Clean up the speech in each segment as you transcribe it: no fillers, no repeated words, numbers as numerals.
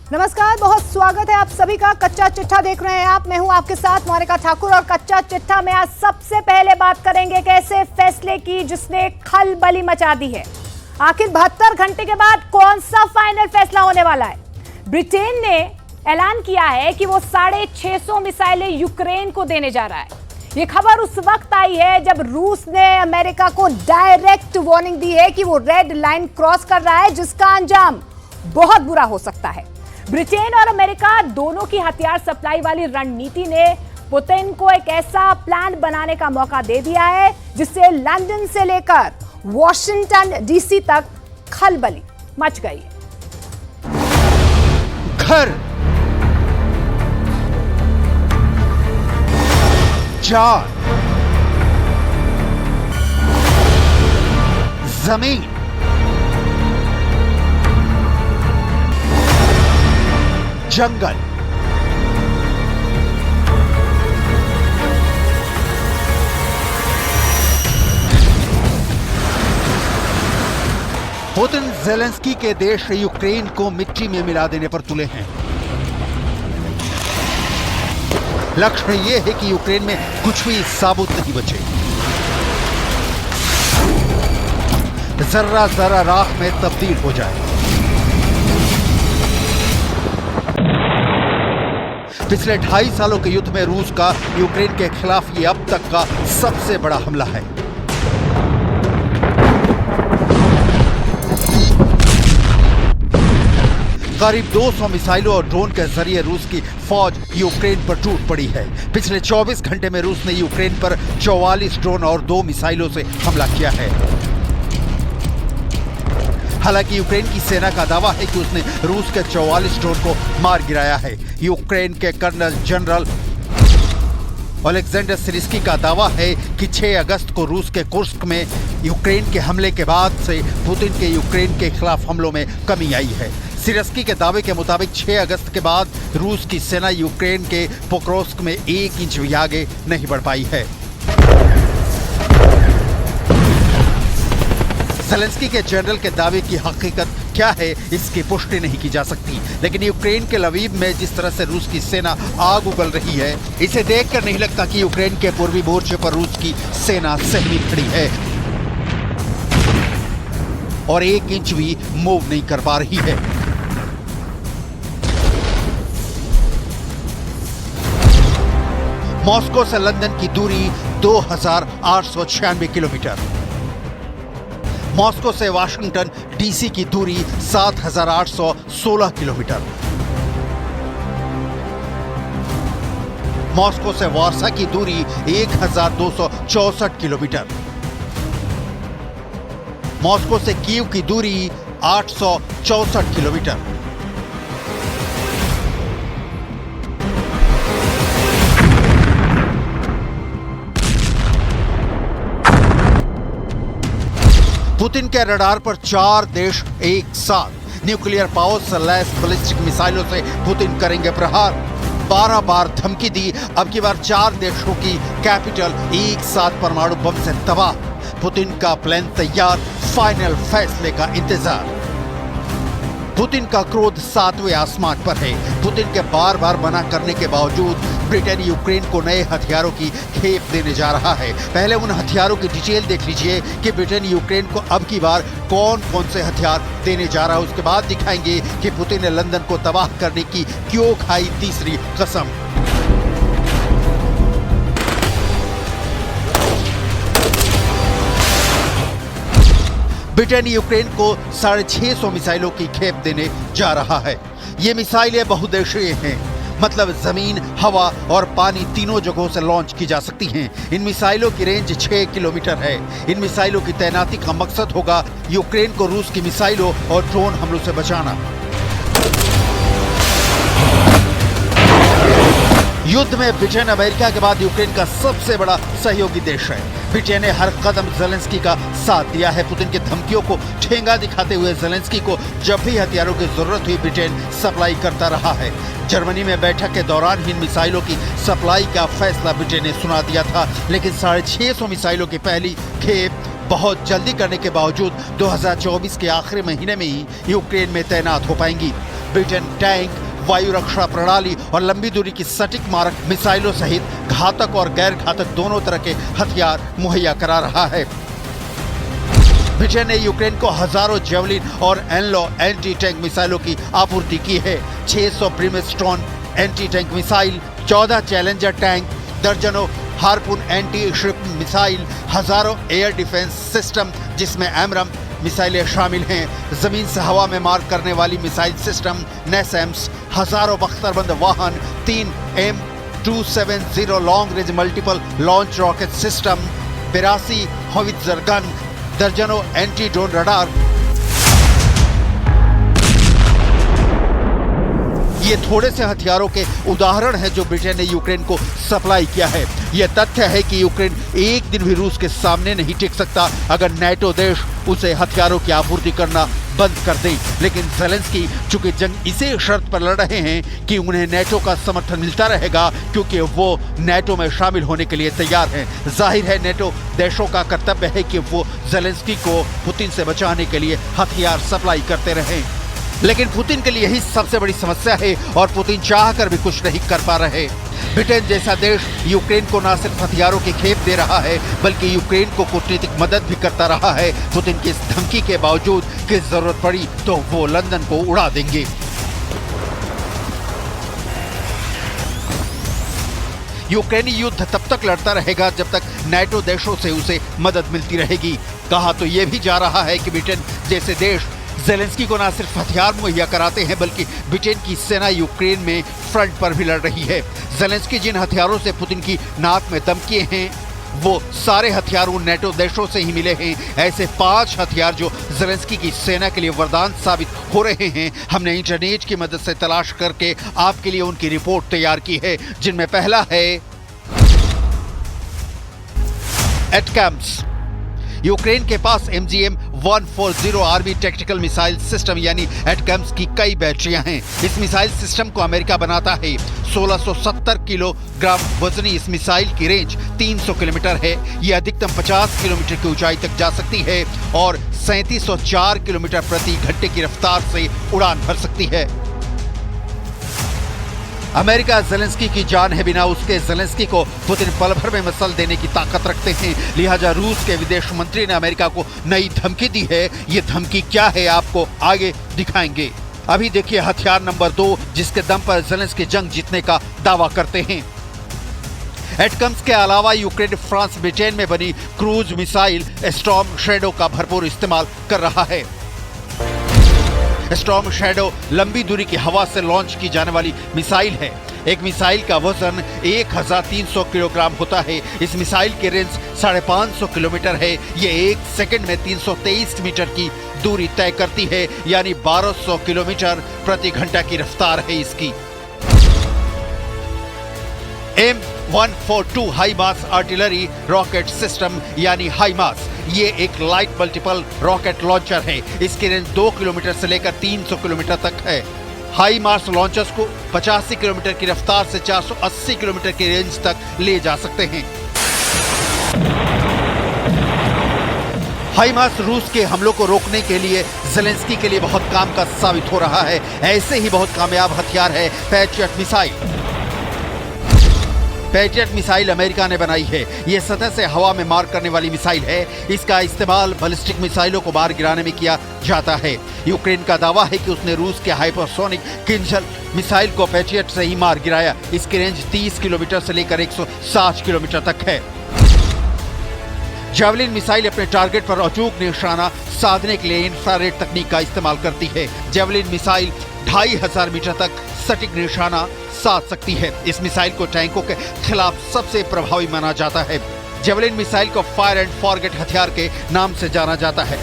नमस्कार, बहुत स्वागत है आप सभी का। कच्चा चिट्ठा देख रहे हैं आप। मैं हूं आपके साथ मोनिका ठाकुर और कच्चा चिट्ठा में आज सबसे पहले बात करेंगे एक ऐसे फैसले की जिसने खलबली मचा दी है। आखिर 72 घंटे के बाद कौन सा फाइनल फैसला होने वाला है? ब्रिटेन ने ऐलान किया है कि वो 650 मिसाइलें यूक्रेन को देने जा रहा है। ये खबर उस वक्त आई है जब रूस ने अमेरिका को डायरेक्ट वार्निंग दी है कि वो रेड लाइन क्रॉस कर रहा है, जिसका अंजाम बहुत बुरा हो सकता है। ब्रिटेन और अमेरिका दोनों की हथियार सप्लाई वाली रणनीति ने पुतिन को एक ऐसा प्लान बनाने का मौका दे दिया है जिससे लंदन से लेकर वॉशिंगटन डीसी तक खलबली मच गई है। घर, जान, जमीन, जंगल, पुतिन ज़ेलेंस्की के देश यूक्रेन को मिट्टी में मिला देने पर तुले हैं। लक्ष्य यह है कि यूक्रेन में कुछ भी साबुत नहीं बचे। जर्रा जर्रा राख में तब्दील हो जाए। पिछले 2.5 सालों के युद्ध में रूस का यूक्रेन के खिलाफ ये अब तक का सबसे बड़ा हमला है। करीब 200 मिसाइलों और ड्रोन के जरिए रूस की फौज यूक्रेन पर टूट पड़ी है। पिछले 24 घंटे में रूस ने यूक्रेन पर 44 ड्रोन और 2 मिसाइलों से हमला किया है। हालांकि यूक्रेन की सेना का दावा है कि उसने रूस के 44 ड्रोन को मार गिराया है। यूक्रेन के कर्नल जनरल ओलेक्जेंडर सिरिस्की का दावा है कि 6 अगस्त को रूस के कुर्स्क में यूक्रेन के हमले के बाद से पुतिन के यूक्रेन के खिलाफ हमलों में कमी आई है। सिरिस्की के दावे के मुताबिक 6 अगस्त के बाद रूस की सेना यूक्रेन के पोक्रोस्क में 1 इंच भी आगे नहीं बढ़ पाई है। ज़ेलेंस्की के जनरल के दावे की हकीकत क्या है, इसकी पुष्टि नहीं की जा सकती, लेकिन यूक्रेन के लवीव में जिस तरह से रूस की सेना आग उगल रही है, इसे देखकर नहीं लगता कि यूक्रेन के पूर्वी मोर्चे पर रूस की सेना सहमी खड़ी है और 1 इंच भी मूव नहीं कर पा रही है। मॉस्को से लंदन की दूरी 2896 किलोमीटर। मॉस्को से वाशिंगटन डीसी की दूरी 7816 किलोमीटर। मॉस्को से वार्सा की दूरी 1264 किलोमीटर। मॉस्को से कीव की दूरी 864 किलोमीटर। पुतिन के रडार पर 4 देश एक साथ न्यूक्लियर पावर से लैस बैलिस्टिक मिसाइलों से पुतिन करेंगे प्रहार। 12 बार धमकी दी, अब की बार 4 देशों की कैपिटल एक साथ परमाणु बम से तबाह। पुतिन का प्लान तैयार, फाइनल फैसले का इंतजार। पुतिन का क्रोध 7वें आसमान पर है। पुतिन के बार बार मना करने के बावजूद ब्रिटेन यूक्रेन को नए हथियारों की खेप देने जा रहा है। पहले उन हथियारों की डिटेल देख लीजिए कि ब्रिटेन यूक्रेन को अब की बार कौन कौन से हथियार देने जा रहा है। उसके बाद दिखाएंगे कि पुतिन ने लंदन को तबाह करने की क्यों खाई तीसरी कसम। ब्रिटेन यूक्रेन को 650 मिसाइलों की खेप देने जा रहा है। ये मिसाइलें बहुउद्देशीय हैं, मतलब जमीन, हवा और पानी तीनों जगहों से लॉन्च की जा सकती हैं। इन मिसाइलों की रेंज 6 किलोमीटर है। इन मिसाइलों की तैनाती का मकसद होगा यूक्रेन को रूस की मिसाइलों और ड्रोन हमलों से बचाना। युद्ध में ब्रिटेन अमेरिका के बाद यूक्रेन का सबसे बड़ा सहयोगी देश है। ब्रिटेन ने हर कदम ज़ेलेंस्की का साथ दिया है। पुतिन की धमकियों को ठेंगा दिखाते हुए ज़ेलेंस्की को जब भी हथियारों की जरूरत हुई ब्रिटेन सप्लाई करता रहा है। जर्मनी में बैठक के दौरान इन मिसाइलों की सप्लाई का फैसला ब्रिटेन ने सुना दिया था, लेकिन 650 मिसाइलों की पहली खेप बहुत जल्दी करने के बावजूद 2024 के आखिरी महीने में ही यूक्रेन में तैनात हो पाएंगी। ब्रिटेन टैंक, वायु रक्षा प्रणाली और लंबी दूरी की सटीक मारक मिसाइलों सहित घातक और गैर घातक दोनों तरह के हथियार मुहैया करा रहा है। ब्रिटेन ने यूक्रेन को हजारों जेवलिन और एनलो एंटी टैंक मिसाइलों की आपूर्ति की है। 600 Brimstone anti tank missile, 14 challenger tank, दर्जनों हार्पून एंटी शिप मिसाइल, हजारों एयर डिफेंस सिस्टम जिसमें एमरम मिसाइलें शामिल हैं, जमीन से हवा में मार करने वाली मिसाइल सिस्टम नेसेम्स, हजारों बख्तरबंद वाहन, 3 M270 long range multiple launch rocket system, 82 howitzer gun, दर्जनों एंटी ड्रोन रडार। ये थोड़े से हथियारों के उदाहरण हैं जो ब्रिटेन ने यूक्रेन को सप्लाई किया है। यह तथ्य है कि यूक्रेन एक दिन भी रूस के सामने नहीं टिक सकता अगर नाटो देश उसे हथियारों की आपूर्ति करना बंद कर दे। लेकिन ज़ेलेंस्की चूंकि जंग इसी शर्त पर लड़ रहे हैं कि उन्हें नाटो का समर्थन मिलता रहेगा क्योंकि वो नाटो में शामिल होने के लिए तैयार हैं। जाहिर है नाटो देशों का कर्तव्य है कि वो ज़ेलेंस्की को पुतिन से बचाने के लिए हथियार सप्लाई करते रहें। लेकिन पुतिन के लिए यही सबसे बड़ी समस्या है और पुतिन चाहकर भी कुछ नहीं कर पा रहे। ब्रिटेन जैसा देश यूक्रेन को न सिर्फ हथियारों की खेप दे रहा है बल्कि यूक्रेन को कूटनीतिक मदद भी करता रहा है। पुतिन की इस धमकी के बावजूद कि जरूरत पड़ी तो वो लंदन को उड़ा देंगे। यूक्रेनी युद्ध तब तक लड़ता रहेगा जब तक नाटो देशों से उसे मदद मिलती रहेगी। कहा तो यह भी जा रहा है कि ब्रिटेन जैसे देश ज़ेलेंस्की को न सिर्फ हथियार मुहैया कराते हैं बल्कि ब्रिटेन की सेना यूक्रेन में फ्रंट पर भी लड़ रही है। ज़ेलेंस्की जिन हथियारों से पुतिन की नाक में दम किए हैं वो सारे हथियार उन नाटो देशों से ही मिले हैं। ऐसे 5 हथियार जो ज़ेलेंस्की की सेना के लिए वरदान साबित हो रहे हैं हमने इंटरनेट की मदद से तलाश करके आपके लिए उनकी रिपोर्ट तैयार की है, जिनमें पहला है एटकैम्स। यूक्रेन के पास MGM-140 army tactical missile system यानी एटकैम्स की कई बैटरियां हैं। इस मिसाइल सिस्टम को अमेरिका बनाता है। 1670 किलोग्राम वजनी इस मिसाइल की रेंज 300 किलोमीटर है। यह अधिकतम 50 किलोमीटर की ऊंचाई तक जा सकती है और 3704 किलोमीटर प्रति घंटे की रफ्तार से उड़ान भर सकती है। अमेरिका ज़ेलेंस्की की जान है, बिना उसके ज़ेलेंस्की को पुतिन पल भर में मसल देने की ताकत रखते हैं। लिहाजा रूस के विदेश मंत्री ने अमेरिका को नई धमकी दी है। ये धमकी क्या है आपको आगे दिखाएंगे। अभी देखिए हथियार नंबर 2 जिसके दम पर ज़ेलेंस्की जंग जीतने का दावा करते हैं। एटकम्स के अलावा यूक्रेन फ्रांस ब्रिटेन में बनी क्रूज मिसाइल स्टॉर्म शैडो का भरपूर इस्तेमाल कर रहा है। स्टॉर्म शैडो लंबी दूरी की हवा से लॉन्च की जाने वाली मिसाइल है। एक मिसाइल का वजन 1300 किलोग्राम होता है। इस मिसाइल की रेंज 550 किलोमीटर है। ये 1 सेकंड में 323 मीटर की दूरी तय करती है, यानी 1200 किलोमीटर प्रति घंटा की रफ्तार है इसकी। M142 हाई मास आर्टिलरी रॉकेट सिस्टम यानी हाईमास, ये एक लाइट मल्टीपल रॉकेट लॉन्चर है। इसकी रेंज 2 किलोमीटर से लेकर 300 किलोमीटर तक है। हाई मास लॉन्चर्स को 85 किलोमीटर की रफ्तार से 480 किलोमीटर की रेंज तक ले जा सकते हैं। हाईमास रूस के हमलों को रोकने के लिए ज़ेलेंस्की के लिए बहुत काम का साबित हो रहा है। ऐसे ही बहुत कामयाब हथियार है patriot missile. Patriot missile America ने बनाई है। यह सतह से हवा में मार करने वाली मिसाइल है। इसका इस्तेमाल बैलिस्टिक मिसाइलों को मार गिराने में किया जाता है। यूक्रेन का दावा है कि उसने रूस के हाइपरसोनिक किंजल मिसाइल को पैट्रियट से ही मार गिराया। इसकी रेंज 30 किलोमीटर से लेकर 160 किलोमीटर तक है। जावलिन मिसाइल अपने टारगेट पर अचूक निशाना साधने के लिए इंफ्रारेड तकनीक का इस्तेमाल करती है। जावलिन मिसाइल 2500 मीटर तक सटीक निशाना साध सकती है। इस मिसाइल को टैंकों के खिलाफ सबसे प्रभावी माना जाता है। जावलिन मिसाइल को फायर एंड फॉरगेट हथियार के नाम से जाना जाता है।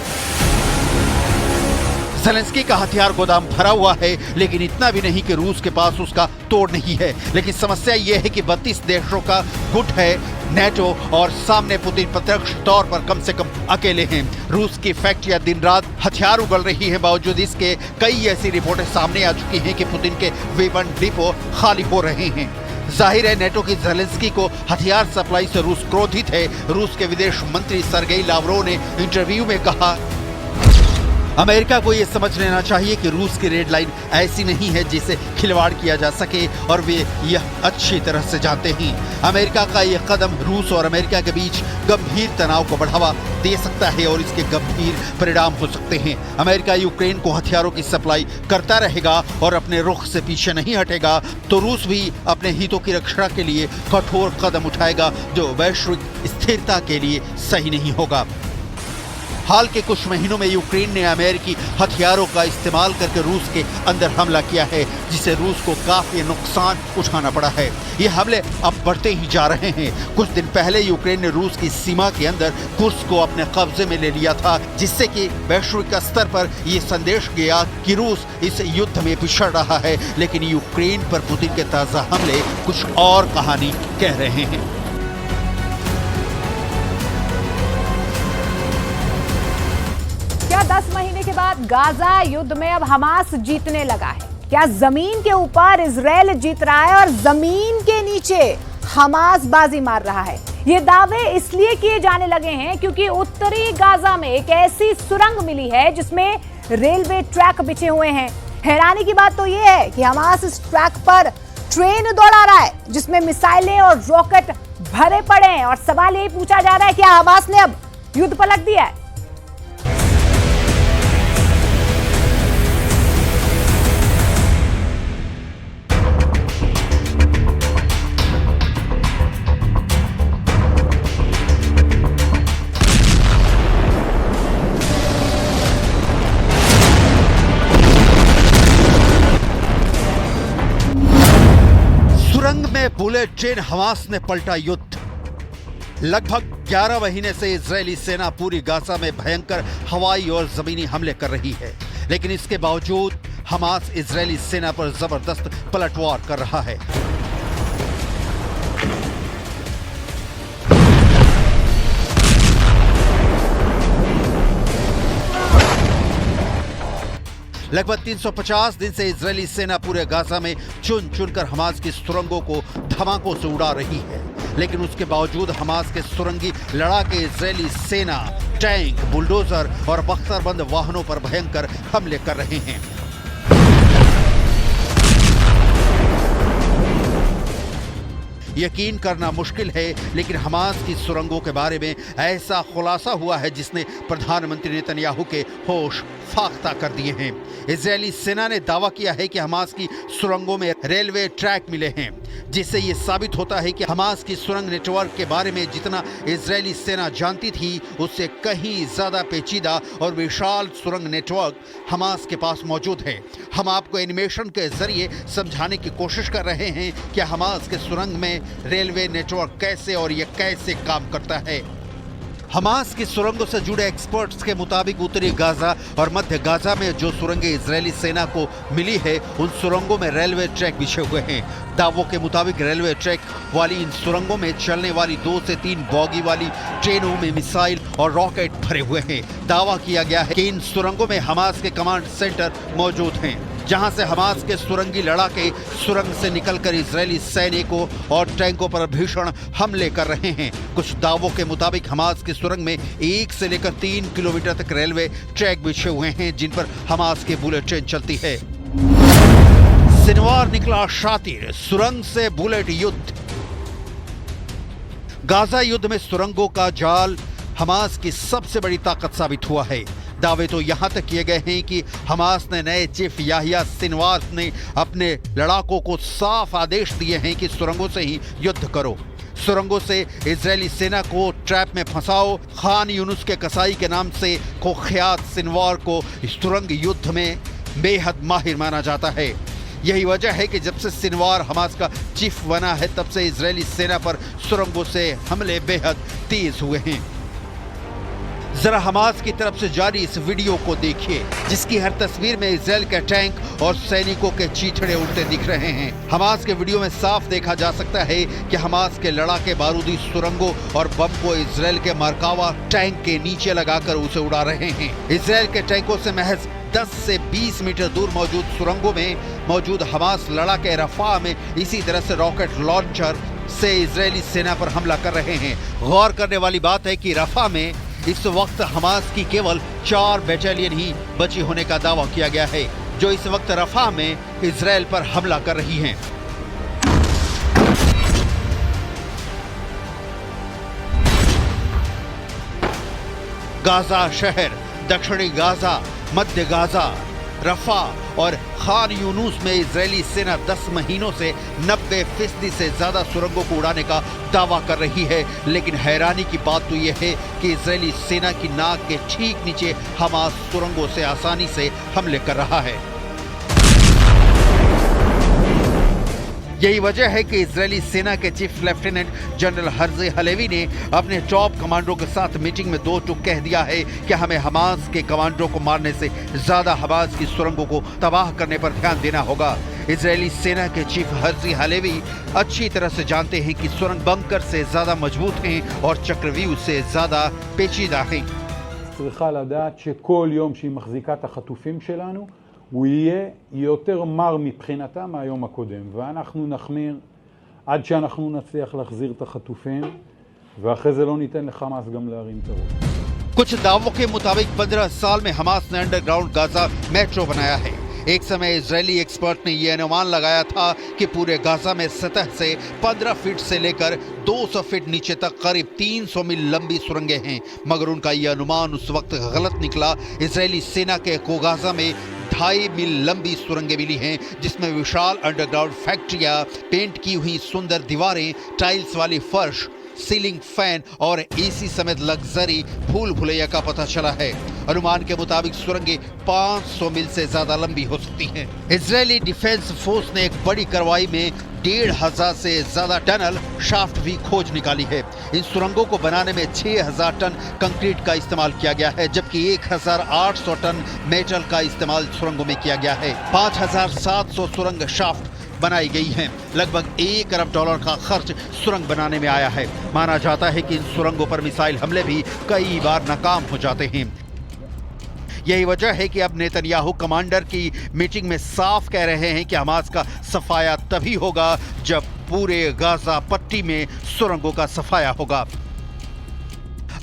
ज़ेलेंस्की का हथियार गोदाम भरा हुआ है, लेकिन इतना भी नहीं कि रूस के पास उसका तोड़ नहीं है। लेकिन समस्या यह है कि 32 देशों का गुट है नाटो और सामने पुतिन प्रत्यक्ष तौर पर कम से कम अकेले हैं। रूस की फैक्ट्रियां दिन रात हथियार उगल रही हैं। बावजूद इसके कई ऐसी रिपोर्टें सामने आ चुकी हैं कि पुतिन के वेपन डिपो खाली हो रहे हैं। जाहिर है नाटो की ज़ेलेंस्की को हथियार सप्लाई से रूस क्रोधित है। रूस के विदेश मंत्री सर्गेई लावरोव ने इंटरव्यू में कहा, अमेरिका को यह समझ लेना चाहिए कि रूस की रेड लाइन ऐसी नहीं है जिसे खिलवाड़ किया जा सके और वे यह अच्छी तरह से जानते हैं। अमेरिका का यह कदम रूस और अमेरिका के बीच गंभीर तनाव को बढ़ावा दे सकता है और इसके गंभीर परिणाम हो सकते हैं। अमेरिका यूक्रेन को हथियारों की सप्लाई करता रहेगा और अपने रुख से पीछे नहीं हटेगा तो रूस भी अपने हितों की रक्षा के लिए कठोर कदम उठाएगा जो वैश्विक स्थिरता के लिए सही नहीं होगा। हाल के कुछ महीनों में यूक्रेन ने अमेरिकी हथियारों का इस्तेमाल करके रूस के अंदर हमला किया है जिससे रूस को काफी नुकसान उठाना पड़ा है। ये हमले अब बढ़ते ही जा रहे हैं। कुछ दिन पहले यूक्रेन ने रूस की सीमा के अंदर कुर्स्क को अपने कब्जे में ले लिया था जिससे कि वैश्विक स्तर पर ये संदेश गया कि रूस इस युद्ध में पिछड़ रहा है। लेकिन यूक्रेन पर पुतिन के ताजा हमले कुछ और कहानी कह रहे हैं। क्या 10 महीने के बाद गाजा युद्ध में अब हमास जीतने लगा है? क्या जमीन के ऊपर इजराइल जीत रहा है और जमीन के नीचे हमास बाजी मार रहा है? ये दावे इसलिए किए जाने लगे हैं क्योंकि उत्तरी गाजा में एक ऐसी सुरंग मिली है जिसमें रेलवे ट्रैक बिछे हुए हैं। हैरानी की बात तो ये है कि हमास इस ट्रैक पर ट्रेन दौड़ा रहा है जिसमें मिसाइलें और रॉकेट भरे पड़े हैं और सवाल यही पूछा जा रहा है कि हमास ने अब युद्ध पलट दिया है। सुरंग में बुलेट ट्रेन हमास ने पलटा युद्ध। लगभग 11 महीने से इजरायली सेना पूरी गाजा में भयंकर हवाई और जमीनी हमले कर रही है, लेकिन इसके बावजूद हमास इजरायली सेना पर जबरदस्त पलटवार कर रहा है। लगभग 350 दिन से इजरायली सेना पूरे गाजा में चुन चुनकर हमास की सुरंगों को धमाकों से उड़ा रही है, लेकिन उसके बावजूद हमास के सुरंगी लड़ाके इजरायली सेना टैंक, बुलडोजर और बख्तरबंद वाहनों पर भयंकर हमले कर रहे हैं। यकीन करना मुश्किल है, लेकिन हमास की सुरंगों के बारे में ऐसा खुलासा हुआ है जिसने प्रधानमंत्री नेतन्याहू के होश फाख्ता कर दिए हैं। इजरायली सेना ने दावा किया है कि हमास की सुरंगों में रेलवे ट्रैक मिले हैं, जिससे ये साबित होता है कि हमास की सुरंग नेटवर्क के बारे में जितना इजरायली सेना जानती थी उससे कहीं ज्यादा पेचीदा और विशाल सुरंग नेटवर्क हमास के पास मौजूद है। हम आपको एनिमेशन के जरिए समझाने की कोशिश कर रहे हैं कि हमास के सुरंग में रेलवे नेटवर्क कैसे और ये कैसे काम करता है। हमास की सुरंगों से जुड़े एक्सपर्ट्स के मुताबिक उत्तरी गाजा और मध्य गाजा में जो सुरंगें इजरायली सेना को मिली है उन सुरंगों में रेलवे ट्रैक बिछे हुए हैं। दावों के मुताबिक रेलवे ट्रैक वाली इन सुरंगों में चलने वाली 2 से 3 बॉगी वाली ट्रेनों में मिसाइल और रॉकेट भरे हुए हैं। दावा किया गया है कि इन सुरंगों में हमास के कमांड सेंटर मौजूद हैं, जहां से हमास के सुरंगी लड़ाके सुरंग से निकलकर इजरायली सैनिकों और टैंकों पर भीषण हमले कर रहे हैं। कुछ दावों के मुताबिक हमास की सुरंग में 1 से लेकर 3 किलोमीटर तक रेलवे ट्रैक बिछे हुए हैं जिन पर हमास की बुलेट ट्रेन चलती है। सिनवार निकला शातिर, सुरंग से बुलेट युद्ध। गाजा युद्ध में सुरंगों का जाल हमास की सबसे बड़ी ताकत साबित हुआ है। दावे तो यहां तक किए गए हैं कि हमास ने नए चीफ याहिया सिनवार ने अपने लड़ाकों को साफ आदेश दिए हैं कि सुरंगों से ही युद्ध करो, सुरंगों से इजरायली सेना को ट्रैप में फंसाओ। खान यूनुस के कसाई के नाम से कुख्यात सिनवार को सुरंग युद्ध में बेहद माहिर माना जाता है। यही वजह है कि जब से सिनवार हमास का चीफ बना है तब से इजरायली सेना पर सुरंगों से हमले बेहद तेज हुए हैं। जरा हमास की तरफ से जारी इस वीडियो को देखिए, जिसकी हर तस्वीर में इजराइल के टैंक और सैनिकों के चीथड़े उड़ते दिख रहे हैं। हमास के वीडियो में साफ देखा जा सकता है कि हमास के लड़ाके बारूदी सुरंगों और बम को इजराइल के मरकावा टैंक के नीचे लगाकर उसे उड़ा रहे हैं। इजराइल के टैंकों से महज 10 से 20 मीटर दूर मौजूद सुरंगों में मौजूद हमास लड़ाके रफा में इसी तरह से रॉकेट लॉन्चर से इजरायली सेना पर हमला कर रहे हैं। गौर करने वाली बात है कि रफा में इस वक्त हमास की केवल 4 बैटालियन ही बची होने का दावा किया गया है, जो इस वक्त रफा में इजराइल पर हमला कर रही हैं। गाजा शहर, दक्षिणी गाजा, मध्य गाजा, रफा और खान यूनुस में इजरायली सेना 10 महीनों से 90% से ज्यादा सुरंगों को उड़ाने का दावा कर रही है। लेकिन हैरानी की बात तो यह है कि इजरायली सेना की नाक के ठीक नीचे हमास सुरंगों से आसानी से हमले कर रहा है। यही वजह है कि इजरायली सेना के chief lieutenant general Herzi Halevi ने अपने टॉप कमांडरों के साथ मीटिंग में 2 टूक कह दिया है कि हमें हमास के कमांडरों को मारने से ज्यादा हमास की सुरंगों को तबाह करने पर ध्यान देना होगा। इजरायली सेना के चीफ हर्जे हलेवी अच्छी तरह से जानते हैं कि सुरंग बंकर से ज्यादा मजबूत हैं और चक्रव्यूह से ज्यादा पेचीदा हैं। צריכה לדעת שכל יום שהיא מחזיקה את החטופים שלנו הוא יהיה יותר מר מבחינתה מהיום הקודם, ואנחנו נחמיר עד שאנחנו נצליח להחזיר את החטופים, ואחרי זה לא ניתן לחמאס גם להרים את הראש. कुछ दावों के मुताबिक 15 साल में हमास ने अंडरग्राउंड गाजा मेट्रो बनाया है। एक समय इजरायली एक्सपर्ट ने यह अनुमान लगाया था कि पूरे गाजा में सतह से 15 फीट से लेकर 200 फीट नीचे तक करीब 300 मील लंबी सुरंगें हैं, मगर उनका यह अनुमान उस वक्त गलत निकला। इजरायली सेना के कोगाजा में 2.5 मील लंबी सुरंगें मिली हैं, जिसमें विशाल अंडरग्राउंड फैक्ट्रियां, पेंट की हुई सुंदर दीवारें, टाइल्स वाली फर्श, सीलिंग फैन और एसी समेत लग्जरी भूल भुलैया का पता चला है। अनुमान के मुताबिक सुरंगें 500 मील से ज्यादा लंबी हो सकती हैं। इजरायली डिफेंस फोर्स ने एक बड़ी कार्रवाई में 1,500 से ज्यादा टनल शाफ्ट भी खोज निकाली है। इन सुरंगों को बनाने में 6,000 टन कंक्रीट का इस्तेमाल किया गया है, जबकि 1,800 टन मेटल का इस्तेमाल सुरंगों में किया गया है। 5,700 सुरंग शाफ्ट बनाई गई हैं। लगभग $1 अरब का खर्च सुरंग बनाने में आया है। माना जाता है कि इन सुरंगों पर मिसाइल हमले भी कई बार नाकाम हो जाते हैं। यही वजह है कि अब नेतन्याहू कमांडर की मीटिंग में साफ कह रहे हैं कि हमास का सफाया तभी होगा जब पूरे गाजा पट्टी में सुरंगों का सफाया होगा।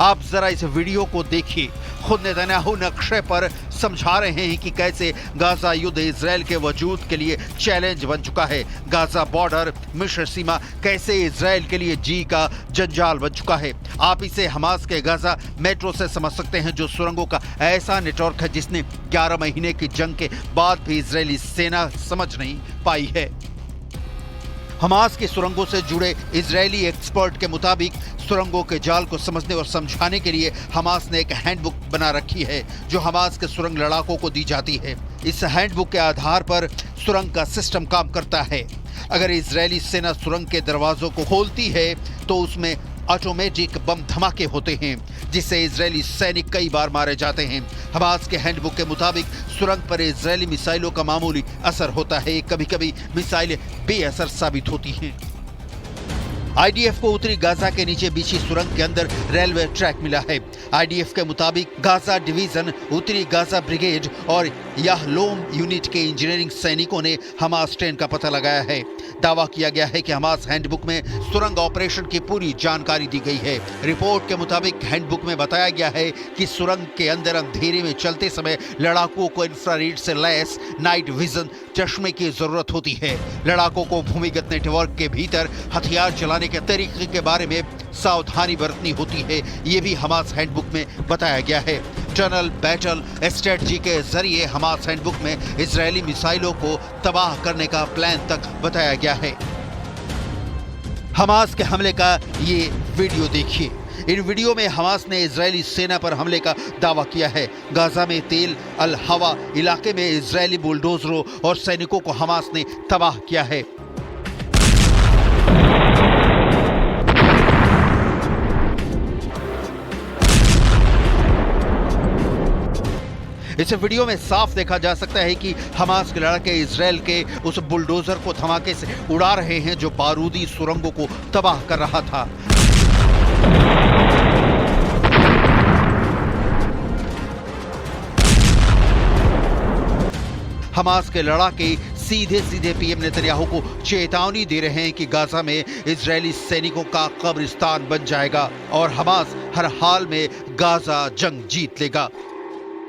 आप जरा इस वीडियो को देखिए। खुद नेतन्याहू नक्शे पर समझा रहे हैं कि कैसे गाजा युद्ध इजराइल के वजूद के लिए चैलेंज बन चुका है। गाजा बॉर्डर, मिस्र सीमा कैसे इजराइल के लिए जी का जंजाल बन चुका है। आप इसे हमास के गाजा मेट्रो से समझ सकते हैं, जो सुरंगों का ऐसा नेटवर्क है जिसने 11 महीने की जंग के बाद भी इजरायली सेना समझ नहीं पाई है। हमास की सुरंगों से जुड़े इजरायली एक्सपर्ट के मुताबिक सुरंगों के जाल को समझने और समझाने के लिए हमास ने एक हैंडबुक बना रखी है, जो हमास के सुरंग लड़ाकों को दी जाती है। इस हैंडबुक के आधार पर सुरंग का सिस्टम काम करता है। अगर इजरायली सेना सुरंग के दरवाजों को खोलती है तो उसमें ऑटोमेटिक बम धमाके होते हैं, जिससे इजरायली सैनिक कई बार मारे जाते हैं। हमास के हैंडबुक के मुताबिक सुरंग पर इजरायली मिसाइलों का मामूली असर होता है। कभी कभी मिसाइलें बेअसर साबित होती हैं। आईडीएफ को उत्तरी गाजा के नीचे बिछी सुरंग के अंदर रेलवे ट्रैक मिला है। आईडीएफ के मुताबिक गाजा डिवीजन, उत्तरी गाजा ब्रिगेड और याहलोम यूनिट के इंजीनियरिंग सैनिकों ने हमास ट्रेन का पता लगाया है। दावा किया गया है कि हमास हैंडबुक में सुरंग ऑपरेशन की पूरी जानकारी दी गई है। रिपोर्ट के मुताबिक हैंडबुक में बताया गया है कि सुरंग के अंदर अंधेरे में चलते समय लड़ाकों को इंफ्रारेड से लैस नाइट विजन चश्मे की जरूरत होती है। लड़ाकों को भूमिगत नेटवर्क के भीतर हथियार चलाने के तरीके के बारे में सावधानी बरतनी होती है। ये भी हमास हैंडबुक में बताया गया है। टनल बैटल स्ट्रेटजी के जरिए हमास हैंडबुक में इजरायली मिसाइलों को तबाह करने का प्लान तक बताया गया है। हमास के हमले का ये वीडियो देखिए। इन वीडियो में हमास ने इजरायली सेना पर हमले का दावा किया है। गाजा में तेल अल हवा इलाके में इजरायली बुलडोजरों और सैनिकों को हमास ने तबाह किया है। इस वीडियो में साफ देखा जा सकता है कि हमास के लड़ाके इजराइल के उस बुलडोजर को धमाके से उड़ा रहे हैं, जो बारूदी सुरंगों को तबाह कर रहा था। हमास के लड़ाके सीधे सीधे पीएम नेतन्याहू को चेतावनी दे रहे हैं कि गाजा में इजरायली सैनिकों का कब्रिस्तान बन जाएगा और हमास हर हाल में गाजा जंग जीत लेगा।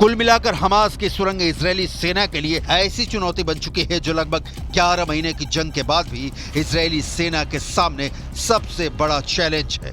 कुल मिलाकर हमास की सुरंग इजरायली सेना के लिए ऐसी चुनौती बन चुकी है जो लगभग 11 महीने की जंग के बाद भी इजरायली सेना के सामने सबसे बड़ा चैलेंज है।